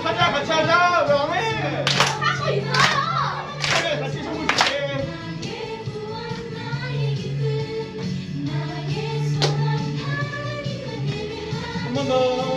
하자, 같이 하자. 왜 안 해? 하고 있어요. 그래, 같이 선물 줄게. 한 번 더.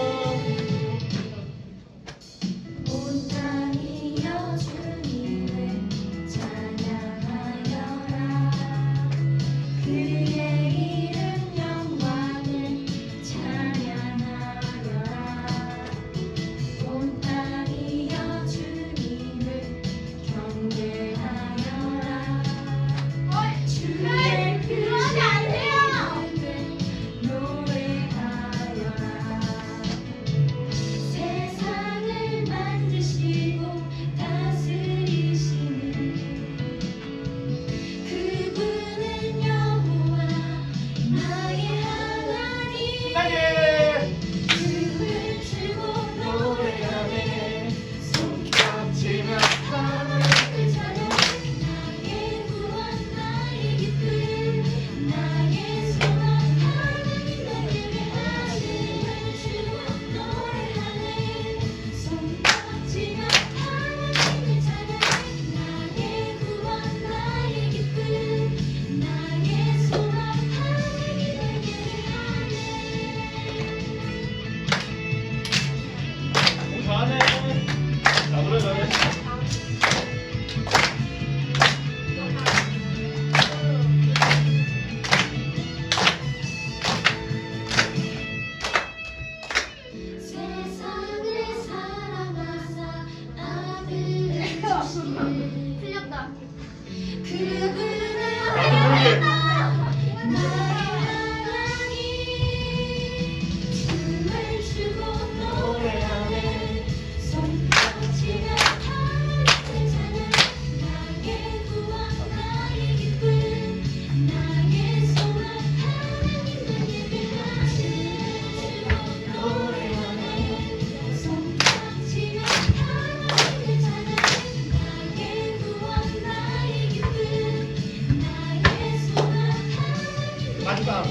틀렸다.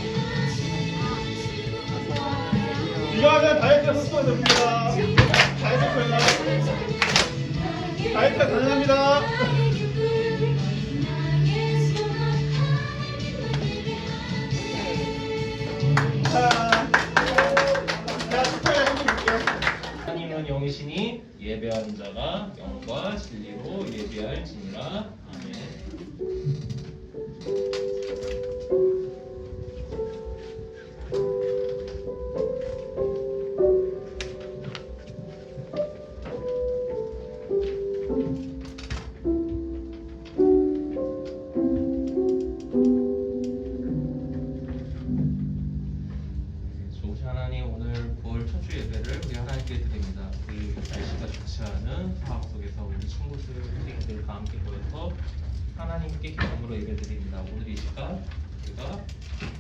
이거 하면 다이어트에 성공이 됩니다. 다이어트입니다. 다이어트 가능합니다. 자, 축하해 해드릴게요. 하나님은 영이시니 예배하는 자가 영과 진리로 예배할지니라. 아멘. 좋으신 하나님, 오늘 9월 첫 주 예배를 우리 하나님께 드립니다. 우리 날씨가 좋지 않은 상황 속에서 우리 친구들, 선생님들과 함께 모여서 하나님께 기쁨으로 예배드립니다. 오늘 이 시간 우리가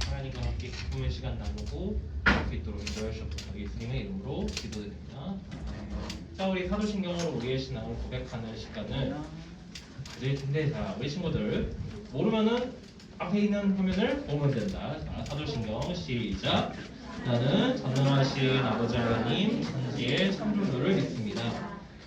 하나님과 함께 기쁨의 시간 나누고 할 수 있도록 인도해 주셨고 예수님의 이름으로 기도드립니다. 자, 우리 사도신경으로 우리의 신앙을 고백하는 시간을 가질 텐데, 자, 우리 친구들 모르면은 앞에 있는 화면을 보면 된다. 자, 사도신경 시작. 나는 전능하신 아버지 하나님 천지의 창조주를 믿습니다.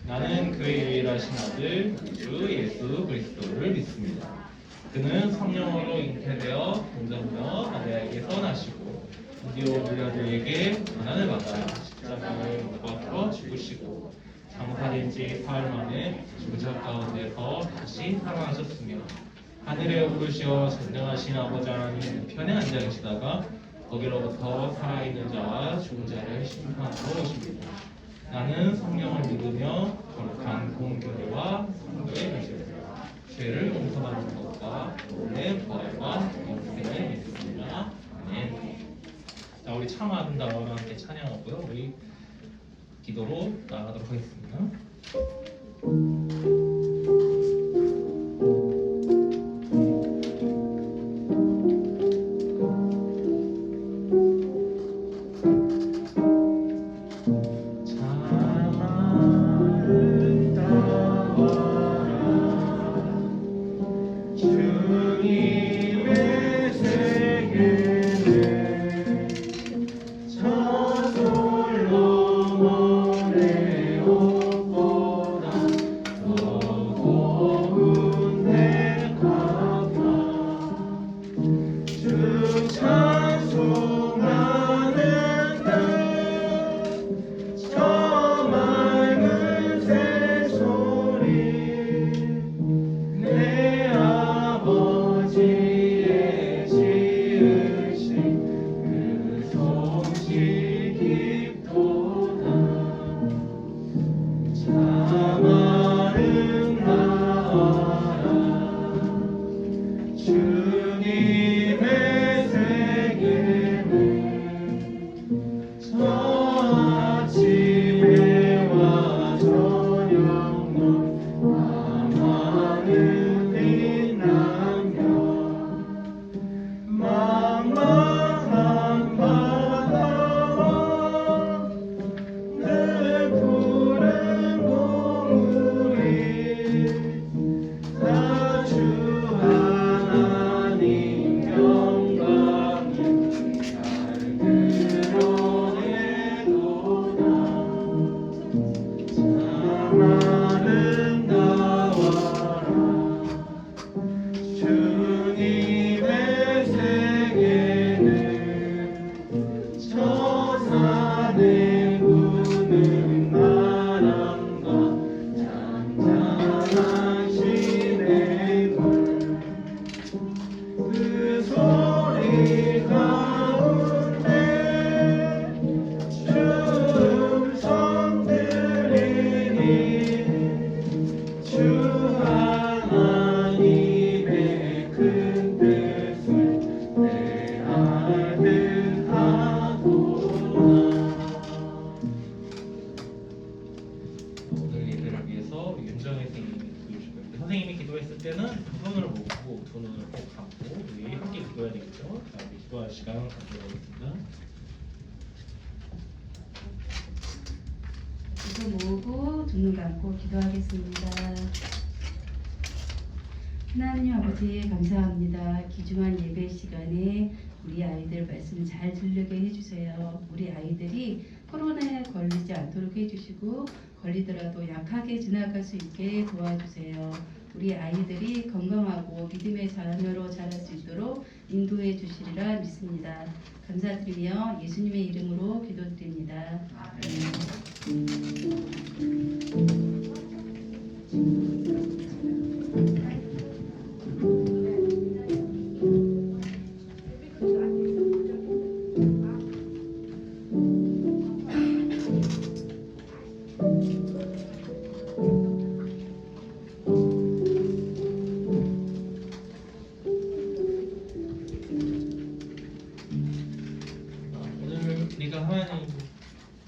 나는 그의 유일하신 아들 주 예수 그리스도를 믿습니다. 그는 성령으로 잉태되어 본전부터 마리아에게서 나시고 드디어 우리들에게 고난을 받아 십자가를 못 박혀 죽으시고 장사된 지 사흘 만에 죽은 가운데서 다시 살아나셨으며 하늘에 오르시어 전능하신 아버지 하나님 편에 앉아 계시다가 거기로부터 살아있는 자와 죽은 자를 심판하러 오십니다. 나는 성령을 믿으며 거룩한 공교회와 성도의 교제를 죄를 용서받는 것과 내 부활과 영생을 믿습니다. 아멘. 자, 우리 참 아름다워와 함께 찬양하고요. 우리 기도로 나아가도록 하겠습니다. 주님의 세계는 저절로 머네 옷보다 더 고운 백합화 주 찬송하는 뜻 저 맑은 새소리 내 아버지의 지으신 그 솜씨 깊도다 참 아름다워라 주님의 세계는 저 아침에와 저녁로 밤하늘 빛나며 망망한 바다와 늘 푸른 고물이 다 주 하나님 영광이 잘 드러내도다 참 아름다워라 주님의 세계는 저 산에 부는 바람과 잔잔한 시냇물 그 소리 가운데 주 음성 들리니 주 하나님의 큰 뜻을 내 알듯 하도다 오늘 예배를 위해서 윤정혜 선생님이 기도해 주실 겁니다. 선생님이 기도했을 때는 두 손을 모으고 두 눈을 꼭 감고 우리 함께 기도해야 되겠죠? 자, 우리 기도할 시간 갖도록 하겠습니다. 두손 모으고 두 눈 감고 기도하겠습니다. 하나님 아버지 감사합니다. 귀중한 예배 시간에 우리 아이들 말씀 잘 들리게 해주세요. 우리 아이들이 코로나에 걸리지 않도록 해주시고 걸리더라도 약하게 지나갈 수 있게 도와주세요. 우리 아이들이 건강하고 믿음의 자녀로 자랄 수 있도록 인도해 주시리라 믿습니다. 감사드리며 예수님의 이름으로 기도드립니다.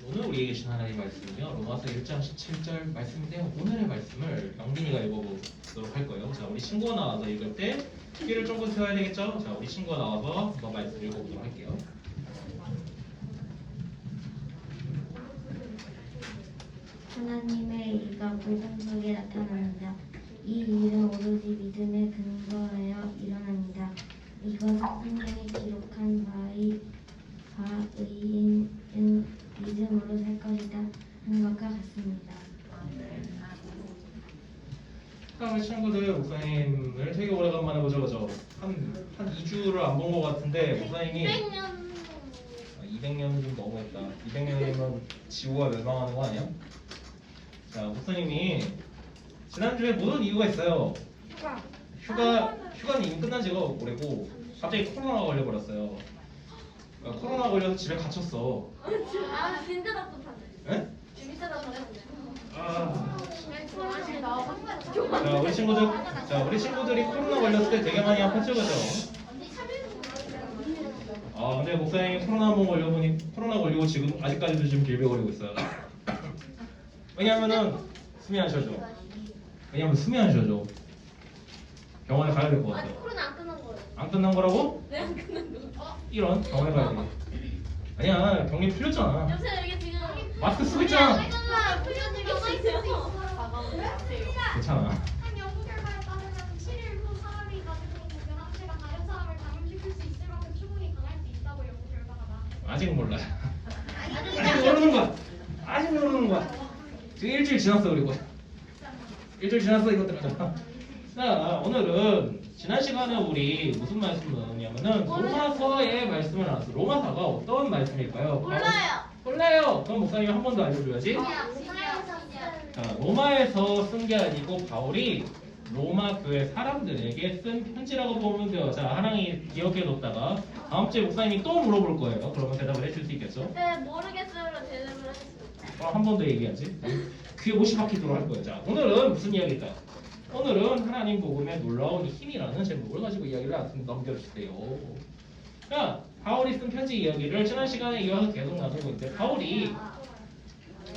오늘 우리에게 주신 하나님의 말씀은요 로마서 1장 17절 말씀인데요. 오늘의 말씀을 영빈이가 읽어보도록 할 거예요. 자, 우리 친구가 나와서 읽을 때 귀를 쫑긋 세워야 되겠죠? 자, 우리 친구가 나와서 한번 말씀 읽어보도록 할게요. 하나님의 일가 모든 속에 나타납니다. 이 일은 오로지 믿음에 근거하여 일어납니다. 이것은 성경에 기록한 의인은 믿음으로 살 것이다 하는 것과 같습니다. 우리 친구들 목사님을 되게 오래간만에 보죠, 그죠? 한 2주를 안 본 것 같은데 목사님이 200년 좀 너무했다. 200년이면 지구가 멸망하는 거 아니야? 자, 목사님이 지난주에 못 온 이유가 있어요. 휴가는 이미 끝난 지가 오래고 갑자기 코로나가 걸려버렸어요. 코로나 걸려서 집에 갇혔어. 아 진짜 나쁘다. 에? 진짜 나쁘다. 우리 친구들이 코로나 걸렸을 때 되게 많이 아팠죠, 그죠? 근데 목사님이 코로나 한번 걸려보니 코로나 걸리고 지금 아직까지도 지금 길배거리고 있어요. 왜냐면은 숨이 안 쉬어져. 병원에 가야 될 것 같아요. 코로나 안 끝난 거예요. 안 끝난 거라고? 네, 안 끝난 거. 이런 병원에 가야 돼. 아니야, 격리 풀렸잖아. 여보세요, 이게 지금 마스크 쓰고 있잖아. 잠깐만, 풀려진 경우 있어요. 괜찮아. 한 연구 결과에 따르면 7일 후 사람이 가지고 있는 면역체가 다른 사람을 감염시킬 수 있을 만큼 충분히 강할 수 있다고 연구 결과가 나왔어요. 아직 몰라. 아직 모르는 거야. 지금 일주일 지났어 그리고. 일주일 지났어 이것들. 자, 오늘은 지난 시간에 우리 무슨 말씀을 나눴냐면은 로마서의 말씀을 나눴어. 로마서가 어떤 말씀일까요? 몰라요. 그럼 목사님이 한 번 더 알려줘야지. 자, 로마에서 쓴 게 아니고 바울이 로마 교회 사람들에게 쓴 편지라고 보면 돼요. 자, 하랑이 기억해뒀다가 다음 주에 목사님이 또 물어볼 거예요. 그러면 대답을 해줄 수 있겠죠? 네, 모르겠어요로 대답을 하겠습니다. 한 번 더 얘기하지. 귀에 못이 박히도록 할 거예요. 자, 오늘은 무슨 이야기일까요? 오늘은 하나님 복음의 놀라운 힘이라는 제목을 가지고 이야기를 넘겨주세요. 자, 바울이 쓴 편지 이야기를 지난 시간에 이어서 계속 나누고 있는데 바울이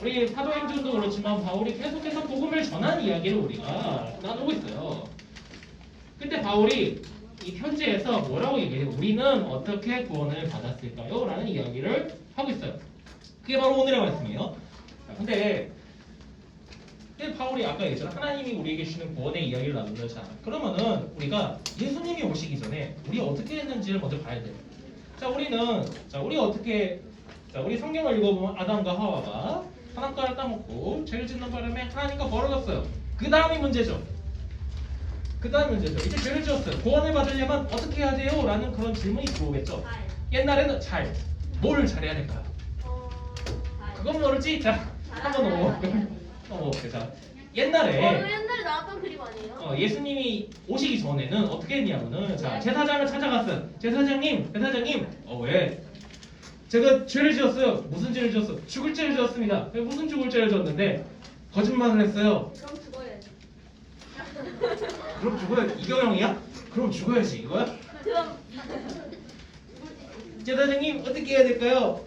우리 사도행전도 그렇지만 바울이 계속해서 복음을 전한 이야기를 우리가 나누고 있어요. 근데 바울이 이 편지에서 뭐라고 얘기해요? 우리는 어떻게 구원을 받았을까요? 라는 이야기를 하고 있어요. 그게 바로 오늘의 말씀이에요. 근데 바울이 아까 얘기했잖아. 하나님이 우리에게 주시는 구원의 이야기를 나누는 자, 그러면은 우리가 예수님이 오시기 전에 우리 어떻게 했는지를 먼저 봐야 돼요. 자, 우리 성경을 읽어보면 아담과 하와가 선악과를 따먹고 죄를 짓는 바람에 하나님과 벌어졌어요. 그 다음이 문제죠. 이제 죄를 지었어요. 구원을 받으려면 어떻게 해야 돼요? 라는 그런 질문이 들어오겠죠. 옛날에는 뭘 잘해야 될까요? 그건 모르지? 자, 한번 넘어볼게요. 자, 옛날에 옛날에 나왔던 그림 아니에요? 예수님이 오시기 전에는 어떻게 했냐면은 자, 제사장을 찾아갔어요. 제사장님, 왜? 제가 죄를 지었어요. 무슨 죄를 지었어? 죽을 죄를 지었습니다. 무슨 죽을 죄를 지었는데 거짓말을 했어요. 그럼 죽어야지. 그럼 죽어야지. 이경영이야? 그럼 죽어야지 이거야? 그럼 제사장님 어떻게 해야 될까요?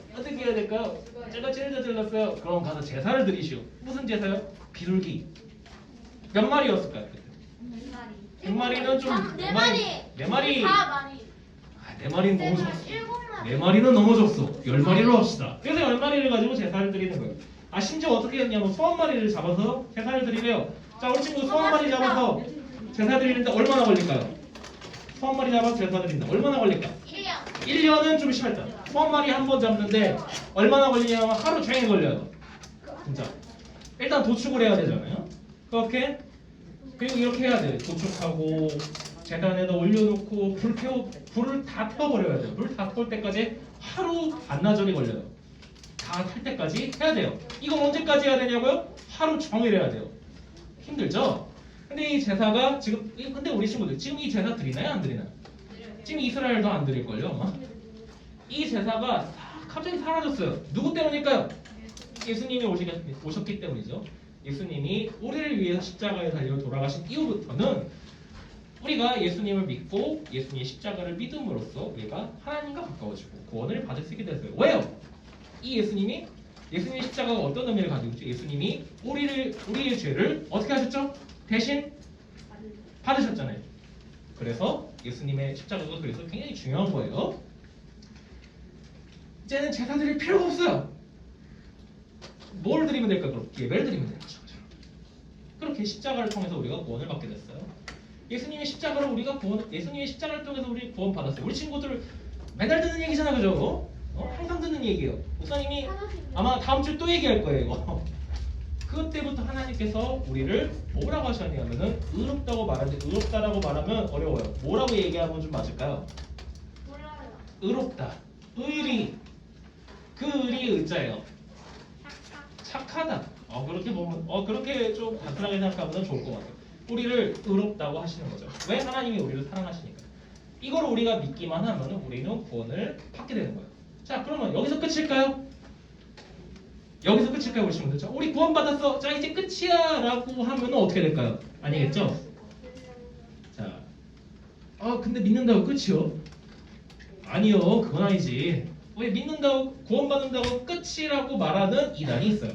제가 죄를 저질렀어요. 그럼 가서 제사를 드리시오. 무슨 제사요? 비둘기. 몇 마리였을까요? 100마리는 좀 네 마리. 네 마리. 4마리. 네 마리는 너무 적어. 7마리. 네 마리는 너무 적어. 10마리로 합시다. 그래서 10마리를 가지고 제사를 드리는 거예요. 심지어 어떻게 했냐면 소 한 마리를 잡아서 제사를 드리래요. 자, 우리 친구 소 한 마리 잡아서 제사 드리는데 얼마나 걸릴까요? 소 한 마리 잡아서 제사 드린다. 얼마나 걸릴까? 1년은 좀 심했다. 소 한 마리 한 번 잡는데 얼마나 걸리냐면 하루 종일 걸려요. 진짜. 일단 도축을 해야 되잖아요. 그렇게. 그리고 이렇게 해야 돼. 도축하고 재단에다 올려놓고 불을 다 태워버려야 돼요. 불 다 태울 때까지 하루 반나절이 걸려요. 다 탈 때까지 해야 돼요. 이건 언제까지 해야 되냐고요? 하루 종일 해야 돼요. 힘들죠? 근데 이 제사가 근데 우리 친구들 지금 이 제사 드리나요? 안 드리나요? 지금 이스라엘도 안 드릴걸요 아마? 이 제사가 갑자기 사라졌어요. 누구 때문일까요? 예수님이 오셨기 때문이죠. 예수님이 우리를 위해서 십자가에 달려 돌아가신 이후부터는 우리가 예수님을 믿고 예수님의 십자가를 믿음으로써 우리가 하나님과 가까워지고 구원을 받을 수 있게 됐어요. 왜요? 예수님의 십자가가 어떤 의미를 가지고 있죠? 예수님이 우리의 죄를 어떻게 하셨죠? 대신 받으셨잖아요. 그래서 예수님의 십자가가 그래서 굉장히 중요한 거예요. 이제는 제사 드릴 필요가 없어요. 뭘 드리면 될까? 그럼 예배를 드리면 되는 거죠. 그렇게 십자가를 통해서 우리가 구원을 받게 됐어요. 예수님의 십자가를 통해서 우리 구원 받았어요. 우리 친구들 맨날 듣는 얘기잖아, 그죠? 항상 듣는 얘기예요. 목사님이 아마 다음 주에 또 얘기할 거예요, 이거. 그때부터 하나님께서 우리를 뭐라고 하셨냐면은 의롭다고 말하는데 의롭다라고 말하면 어려워요. 뭐라고 얘기하면 좀 맞을까요? 몰라요. 의롭다. 의리. 그 의리 의자예요. 착하다. 그렇게 보면 그렇게 좀 간단하게 생각하면 좋을 것 같아요. 우리를 의롭다고 하시는 거죠. 왜? 하나님이 우리를 사랑하시니까. 이걸 우리가 믿기만 하면 우리는 구원을 받게 되는 거예요. 자, 그러면 여기서 끝일까요? 여기서 끝일까요, 우리 친구들? 자, 우리 구원받았어. 자, 이제 끝이야라고 하면 어떻게 될까요? 아니겠죠? 자, 근데 믿는다고 끝이요? 아니요, 그건 아니지. 왜 믿는다고 구원받는다고 끝이라고 말하는 이단이 있어요.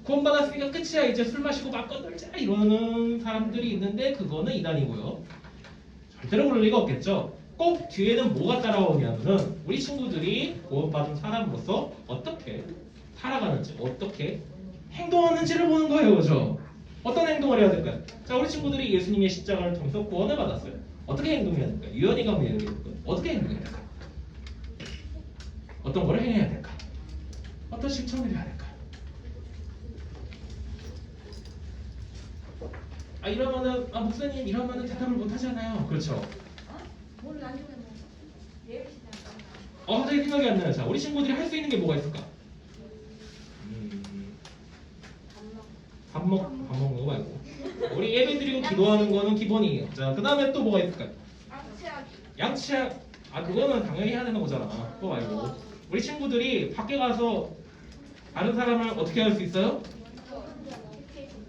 구원받았으니까 끝이야, 이제 술 마시고 막 꺼들자 이러는 사람들이 있는데 그거는 이단이고요. 절대로 그럴 리가 없겠죠. 꼭 뒤에는 뭐가 따라오냐면은 우리 친구들이 구원받은 사람으로서 어떻게 살아가는지, 어떻게 행동하는지를 보는 거예요, 그죠? 어떤 행동을 해야 될까요? 자, 우리 친구들이 예수님의 십자가를 통해서 구원을 받았어요. 어떻게 행동해야 될까요? 유연이가 뭐 얘기해 볼까요? 어떻게 행동해야 될까요? 어떤 거를 행해야 될까? 어떤 실천을 해야 될까? 이러면은 목사님 이러면은 대답을 못 하잖아요. 그렇죠? 뭘 나중에 뭐 예배 시간. 갑자기 생각이 안 나요. 자, 우리 친구들이 할 수 있는 게 뭐가 있을까? 밥 먹는 거 말고 우리 예배 드리고 기도하는 거는 기본이에요. 자, 그 다음에 또 뭐가 있을까요? 양치하기. 그거는 당연히 해야 되는 거잖아. 그거 말고 우리 친구들이 밖에 가서 다른 사람을 어떻게 할 수 있어요?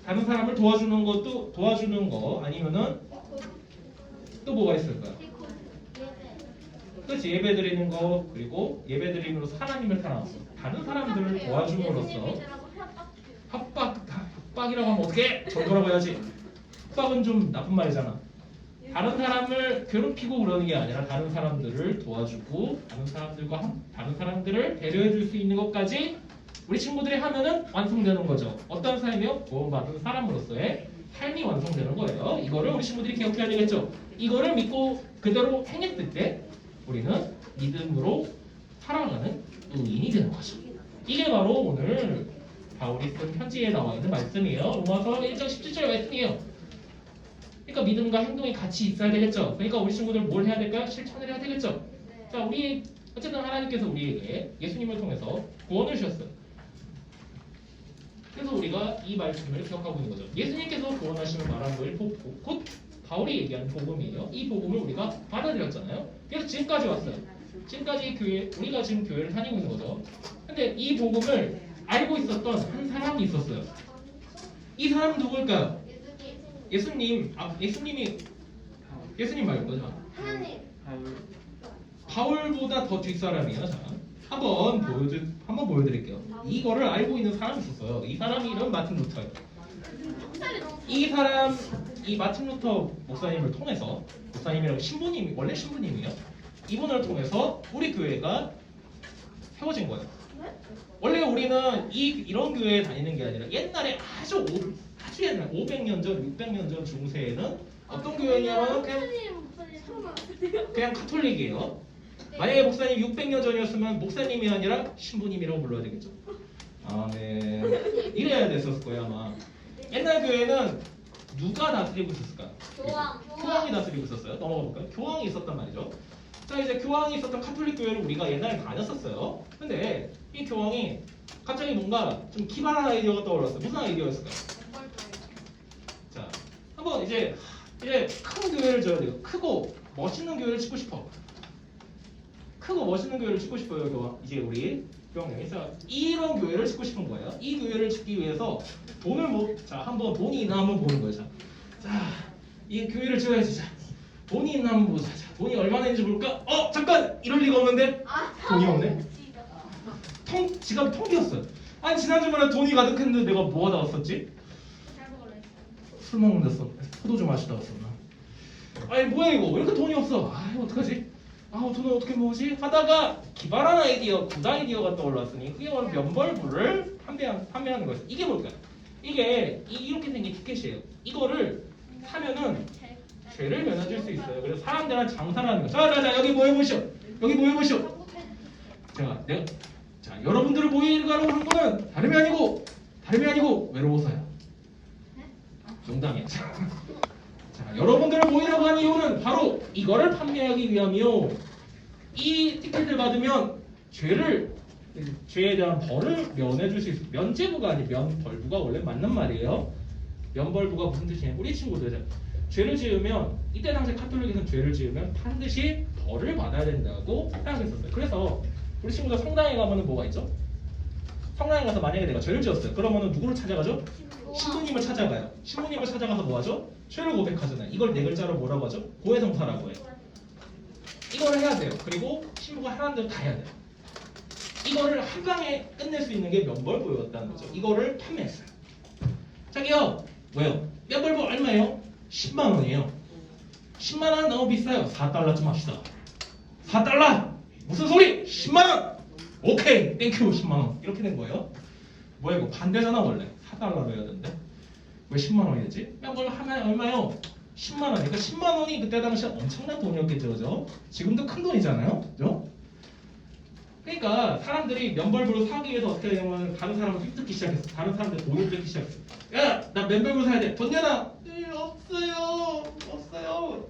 다른 사람을 도와주는 것도 도와주는 거 아니면은 또 뭐가 있을까요? 그렇지, 예배 드리는 거. 그리고 예배 드림으로써 하나님을 사랑하고 다른 사람들을 도와줌으로써 협박이라고 하면 어떻게? 정도라고 해야지. 협박은 좀 나쁜 말이잖아. 다른 사람을 괴롭히고 그러는 게 아니라 다른 사람들을 도와주고 다른 사람들을 배려해 줄 수 있는 것까지 우리 친구들이 하면은 완성되는 거죠. 어떤 삶이요? 구원받은 사람으로서의 삶이 완성되는 거예요. 이거를 우리 친구들이 기억해야 되겠죠. 이거를 믿고 그대로 행했을 때 우리는 믿음으로 살아가는 의인이 되는 거죠. 이게 바로 오늘 바울이 쓴 편지에 나와 있는 말씀이에요. 로마서 1장 17절 말씀이에요. 그러니까 믿음과 행동이 같이 있어야 되겠죠. 그러니까 우리 친구들 뭘 해야 될까요? 실천을 해야 되겠죠. 자, 우리 어쨌든 하나님께서 우리에게 예수님을 통해서 구원을 주셨어요. 그래서 우리가 이 말씀을 기억하고 있는 거죠. 예수님께서 구원하시는 말한 거를 곧 바울이 얘기하는 복음이에요. 이 복음을 우리가 받아들였잖아요. 그래서 지금까지 왔어요. 지금까지 우리가 지금 교회를 다니고 있는 거죠. 근데 이 복음을 알고 있었던 한 사람이 있었어요. 이 사람은 누굴까요? 예수님 말고 하나님. 바울보다 더 뒷사람이에요. 자, 한번 보여드릴게요. 이거를 알고 있는 사람이 있었어요. 이 사람 이름 마틴 루터예요. 이 마틴 루터 목사님을 통해서, 목사님이라고 원래 신부님이에요. 이분을 통해서 우리 교회가 세워진 거예요. 원래 우리는 이런 교회에 다니는 게 아니라 옛날에 아주 옛날 500년 전, 600년 전 중세에는 어떤 교회냐면 그냥 카톨릭이에요. 만약에 목사님 600년 전이었으면 목사님이 아니라 신부님이라고 불러야 되겠죠. 네. 이래야 됐었을 거예요 아마. 옛날 교회는 누가 다스리고 있었을까요? 교황이 다스리고 있었어요. 넘어가 볼까요? 교황이 있었단 말이죠. 자, 이제 교황이 있었던 카톨릭 교회를 우리가 옛날에 다녔었어요. 근데 이 교황이 갑자기 뭔가 좀 기발한 아이디어가 떠올랐어요. 무슨 아이디어였을까요? 자, 한번 이제 큰 교회를 지어야 돼요. 크고 멋있는 교회를 짓고 싶어. 크고 멋있는 교회를 짓고 싶어요. 교황. 이제 우리 교황님이 이런 교회를 짓고 싶은 거예요. 이 교회를 짓기 위해서 한번 돈이 있나 한번 보는 거예요. 자, 이 교회를 지어야지. 자, 돈이 있나 한번 보자. 자, 돈이 얼마나 있는지 볼까? 잠깐! 이럴 리가 없는데 돈이 없네. 지갑이 텅 비었어요. 아니, 지난주말에 돈이 가득했는데 내가 뭐 하다 왔었지? 술 먹는데 썼네. 포도 좀 마시다 왔었나? 아니, 뭐야 이거? 왜 이렇게 돈이 없어? 이거 어떡하지? 돈을 어떻게 모으지? 하다가 기발한 아이디어, 굿 아이디어가 떠올랐으니 그게 바로 면벌부를 판매하는 거예요. 이게 뭘까요? 이게 이렇게 생긴 티켓이에요. 이거를 사면은 죄를 면해줄 수 있어요. 그래서 사람들한테 장사를 하는 거예요. 자, 여기 모여보시오. 자, 여러분들을 모이라고 한 거는 다름이 아니고 외로워서요. 농담이야. 자, 여러분들을 모이라고 한 이유는 바로 이거를 판매하기 위함이요. 이 티켓을 받으면 죄에 대한 벌을 면해줄 수 있어요. 면죄부가 아니 면벌부가 원래 맞는 말이에요. 면벌부가 무슨 뜻이냐? 우리 친구들 죄를 지으면 이때 당시 카톨릭에서는 죄를 지으면 반드시 벌을 받아야 된다고 생각했었어요. 그래서 우리 친구들 성당에 가면은 뭐가 있죠? 성당에 가서 만약에 내가 죄를 지었어요. 그러면은 누구를 찾아가죠? 신부님을 찾아가요. 신부님을 찾아가서 뭐 하죠? 죄를 고백하잖아요. 이걸 네 글자로 뭐라고 하죠? 고해성사라고 해요. 이거를 해야 돼요. 그리고 신부가 하라는 대로 다 해야 돼요. 이거를 한 방에 끝낼 수 있는 게 면벌부였다는 거죠. 이거를 판매했어요. 자기요, 왜요? 면벌부 얼마예요? 10만 원이에요. 10만 원 너무 비싸요. 4달러 좀 합시다. 4달러? 무슨 소리? 10만 원! 오케이, 땡큐 10만 원. 이렇게 된 거예요. 뭐야 이거 반대잖아 원래. 4달러로 해야 되는데 왜 10만 원이 되지? 면벌 하면 얼마요? 10만 원. 그러니까 10만 원이 그때 당시에 엄청난 돈이었겠죠, 그죠? 지금도 큰 돈이잖아요, 그죠? 그러니까 사람들이 면벌부를 사기 위해서 어떻게 되냐면 다른 사람을 휘뜯기 시작했어. 다른 사람들 돈을 뺏기 시작했어. 야, 나 면벌부 사야 돼. 돈 내놔. 없어요.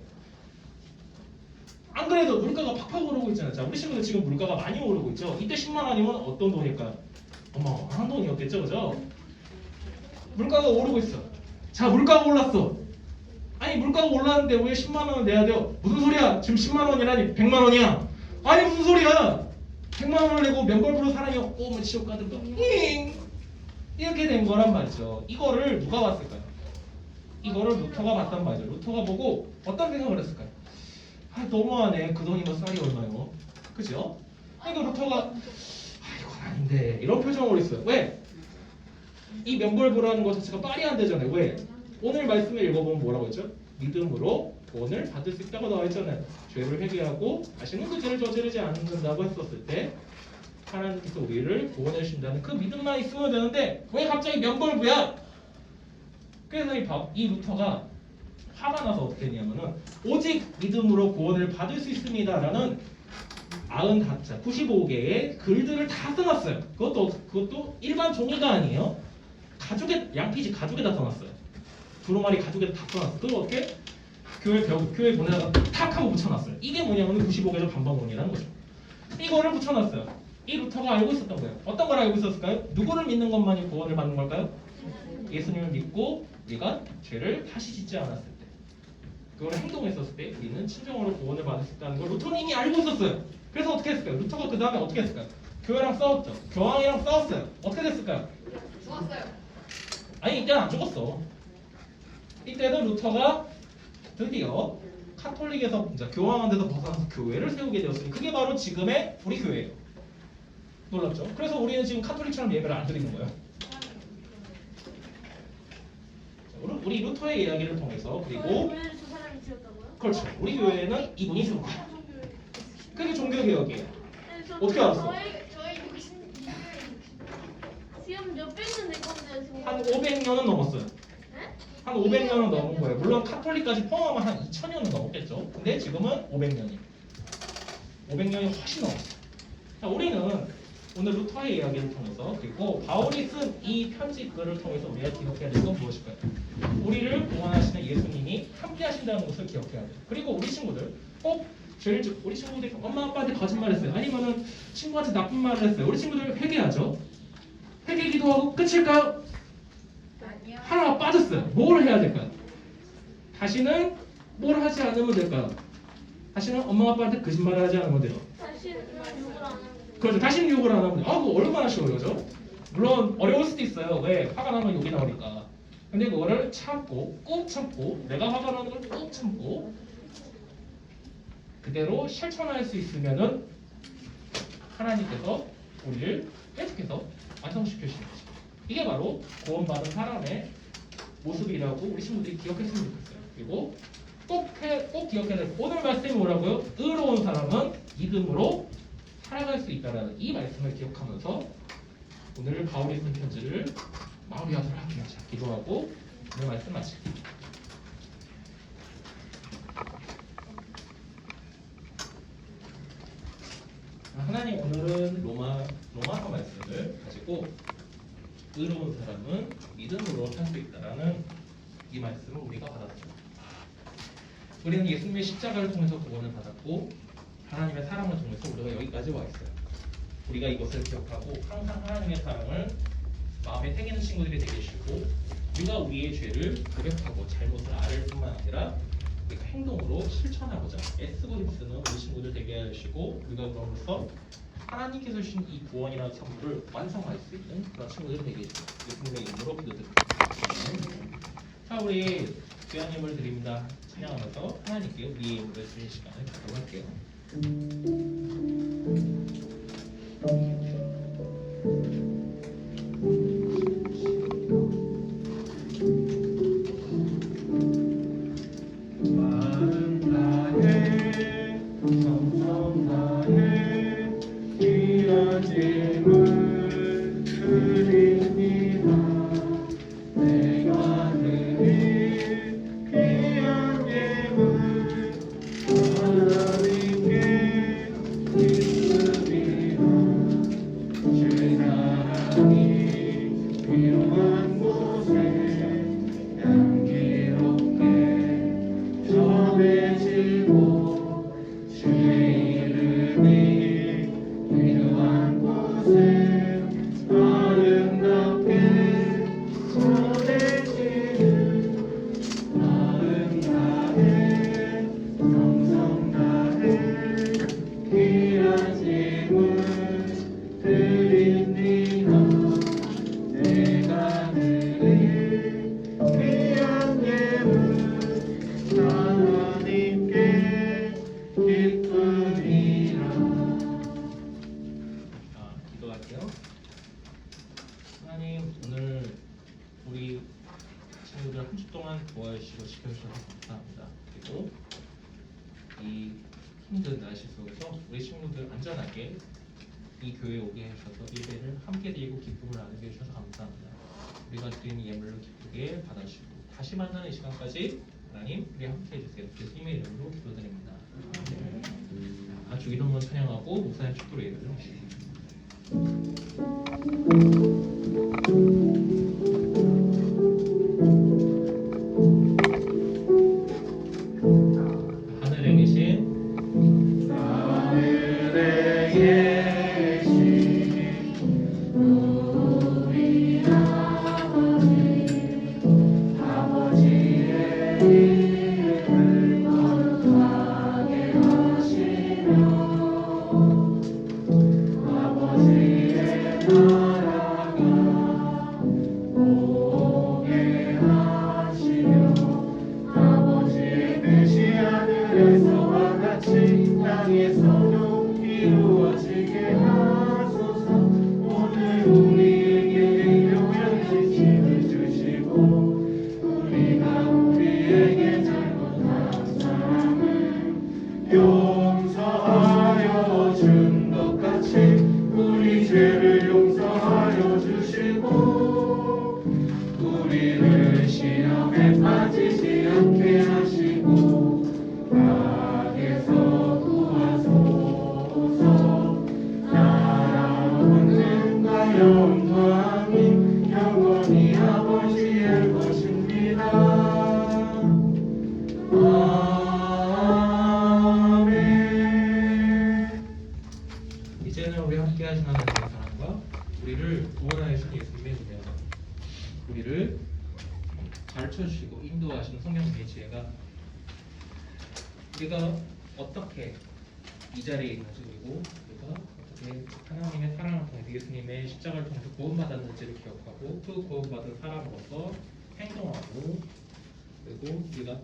안 그래도 물가가 팍팍 오르고 있잖아요. 자, 우리 친구들 지금 물가가 많이 오르고 있죠. 이때 10만 원이면 어떤 돈일까요? 어마어마한 돈이었겠죠, 그죠? 물가가 오르고 있어. 자, 물가가 올랐어. 아니, 물가가 올랐는데 왜 10만 원을 내야 돼요? 무슨 소리야? 지금 10만 원이라니 100만 원이야. 아니, 무슨 소리야? 100만 원을 내고 면벌부로 사람이 오면 지옥 가든가. 이렇게 된 거란 말이죠. 이거를 누가 봤을까요? 이거를 루터가 봤단 말이죠. 루터가 보고 어떤 생각을 했을까요? 아, 너무하네. 그 돈이면 쌀이 얼마요? 그죠? 그러니까 루터가 이건 아닌데 이런 표정을 했어요. 왜? 이 면벌부라는 것 자체가 말이 안 되잖아요. 왜? 오늘 말씀을 읽어보면 뭐라고 했죠? 믿음으로 구원을 받을 수 있다고 나와 있잖아요. 죄를 회개하고 다시는 그 죄를 저지르지 않는다고 했었을 때 하나님께서 우리를 구원해 주신다는 그 믿음만 있으면 되는데 왜 갑자기 면벌부야? 그래서 이 루터가 화가 나서 어떻게 했냐면은 오직 믿음으로 구원을 받을 수 있습니다라는 95개의 글들을 다 써놨어요. 그것도 일반 종이가 아니에요. 가죽에 양피지 가죽에다 써놨어요. 두루마리 가죽에다 다 써놨어요. 그걸 어떻게 교회 보내다가 탁 하고 붙여놨어요. 이게 뭐냐면 95개의 반박문이라는 거죠. 이거를 붙여놨어요. 이 루터가 알고 있었던 거예요. 어떤 걸 알고 있었을까요? 누구를 믿는 것만이 구원을 받는 걸까요? 예수님을 믿고 우리가 죄를 다시 짓지 않았을 때, 그걸 행동했었을 때 우리는 진정으로 구원을 받을 수 있다는 걸 루터는 이미 알고 있었어요. 그래서 어떻게 했을까요? 루터가 그 다음에 어떻게 했을까요? 교회랑 싸웠죠. 교황이랑 싸웠어요. 어떻게 됐을까요? 죽었어요. 아니, 이때는 안 죽었어. 이때는 루터가 드디어 카톨릭에서 교황한테서 벗어나서 교회를 세우게 되었으니 그게 바로 지금의 우리 교회예요. 놀랍죠? 그래서 우리는 지금 카톨릭처럼 예배를 안 드리는 거예요. 우리 루터의 이야기를 통해서 그리고 교회를 두 사람이 지었다고요? 그렇죠. 우리 교회는 이분이 세운 거예요. 그게 종교개혁이에요. 네, 저 어떻게 알았어? 저희 60. 지금 몇백 년 된 건데요 지금. 한 500년은 넘었어요. 네? 한 500년은 넘은 거예요. 물론 카톨릭까지 포함하면 한 2000년은 넘었겠죠. 근데 지금은 500년이에요. 500년이 훨씬 넘었어요. 자, 우리는 오늘 루터의 이야기를 통해서 그리고 바울이 쓴 이 편지글을 통해서 우리가 기억해야 될 건 무엇일까요? 우리를 구원하시는 예수님이 함께 하신다는 것을 기억해야 돼요. 그리고 우리 친구들 꼭 죄를 우리 친구들이 엄마 아빠한테 거짓말했어요. 아니면은 친구한테 나쁜 말을 했어요. 우리 친구들 회개하죠. 회개 기도하고 끝일까요? 아니요. 하나가 빠졌어요. 뭘 해야 될까요? 다시는 뭘 하지 않으면 될까요? 다시는 엄마 아빠한테 거짓말을 하지 않으면 돼요. 다시 욕을 안 하면 돼요. 그렇죠. 다시는 욕을 안 하면 돼요. 그거 얼마나 쉬워요, 그죠? 물론 어려울 수도 있어요. 왜? 화가 나면 욕이 나오니까. 근데 그거를 참고, 꾹 참고, 내가 화가 나는 걸 꾹 참고 그대로 실천할 수 있으면은 하나님께서 우리를 계속해서 완성시켜 주시는 거죠. 이게 바로 구원받은 사람의 모습이라고 우리 친구들이 기억했으면 좋겠어요. 그리고 꼭 기억해야 될 오늘 말씀이 뭐라고요? 의로운 사람은 믿음으로 살아갈 수 있다라는 이 말씀을 기억하면서 오늘 바울이 쓴 편지를 마무리하도록 할게요. 자, 기도하고 오늘 말씀 마칩니다. 하나님, 오늘은 로마서 말씀을 가지고 의로운 사람은 믿음으로 살 수 있다라는 이 말씀을 우리가 받았습니다. 우리는 예수님의 십자가를 통해서 구원을 받았고 하나님의 사랑을 통해서 우리가 여기까지 와 있어요. 우리가 이것을 기억하고 항상 하나님의 사랑을 마음에 새기는 친구들이 되게 싫고 우리가 우리의 죄를 고백하고 잘못을 알을 뿐만 아니라 우리가 행동으로 실천하고자 애쓰고 힘쓰는 우리 친구들 되게 하시고 우리가 그럼으로써 하나님께서 주신 이 구원이라는 선물을 완성할 수 있는 그런 친구들이 되게 예수님의 이름으로 기도드립니다. 자, 우리 주야님을 드립니다. 찬양하면서 하나님께 우리의 예물을 드리는 시간을 갖도록 할게요. 마음 다해 정성 다해 귀한 예물 드립니다. 내가 드린 귀한 예물 하나님께 드립니다. 주 사랑이 필요한 곳에 향기롭게 전해지고 주의 이름이 필요한 곳에 아름답게 전해지는 마음 다해 정성 다해 귀한 예물 드립니다. 내가 드린 귀한 예물 하나님께 기쁘리라. 기도할게요. 하나님, 오늘 우리 친구들 한 주 동안 도와주시고 지켜주셔서 감사합니다. 그리고 이 힘든 날씨 속에서 우리 친구들 안전하게 이 교회에 오게 해주셔서 예배를 함께 드리고 기쁨을 나누게 해주셔서 감사합니다. 우리가 드리는 예물로 기쁘게 받아주시고 다시 만나는 이 시간까지 하나님 우리 함께 해주세요. 예수님의 이름으로 기도드립니다. 아주 이름만 찬양하고 목사님 축도로 예배를 하시겠습니다. 하늘에 계신 하늘에 계신 우리 아버지의 이름을 거룩하게 하시며 아버지의 나라가 오게 하시며 아버지의 뜻이 하늘에서와 같이 땅에서도 이루어지게 하소서. 오늘 우리에게 일용할 지침을 주시고 우리가 우리에게 잘못한 사람을 용서하여 준 것 같이 우리 죄를 용서하여 주시고 우리를 시험에 빠지지 않게 하시고 악에서 구하소서. 나라와 권능과 영광이 영원히 아버지의 것입니다. 아멘. 이제는 우리 함께 하신 하나님의 사랑과 우리를 구원하여 주신 예수님의 은혜와 우리를 가르쳐주시고 인도하시는 성령님의 지혜가 우리가 어떻게 이 자리에 있는지 그리고 우리가 어떻게 하나님의 사랑을 통해 예수님의 십자가를 통해서 구원받았는지를 기억하고 그 구원받은 사람으로서 행동하고 그리고 우리가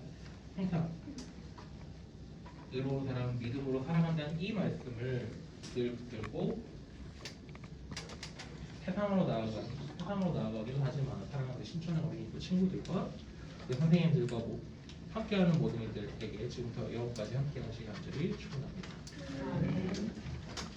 항상 의로운 사람 믿음으로 살아간다는 이 말씀을 늘 붙들고 세상으로 나아가기도 하지만 사랑하는신천한 우리 그 친구들과 그 선생님들과 함께하는 모든 이들에게 지금부터 영원까지 함께하시기 간절히 축원합니다.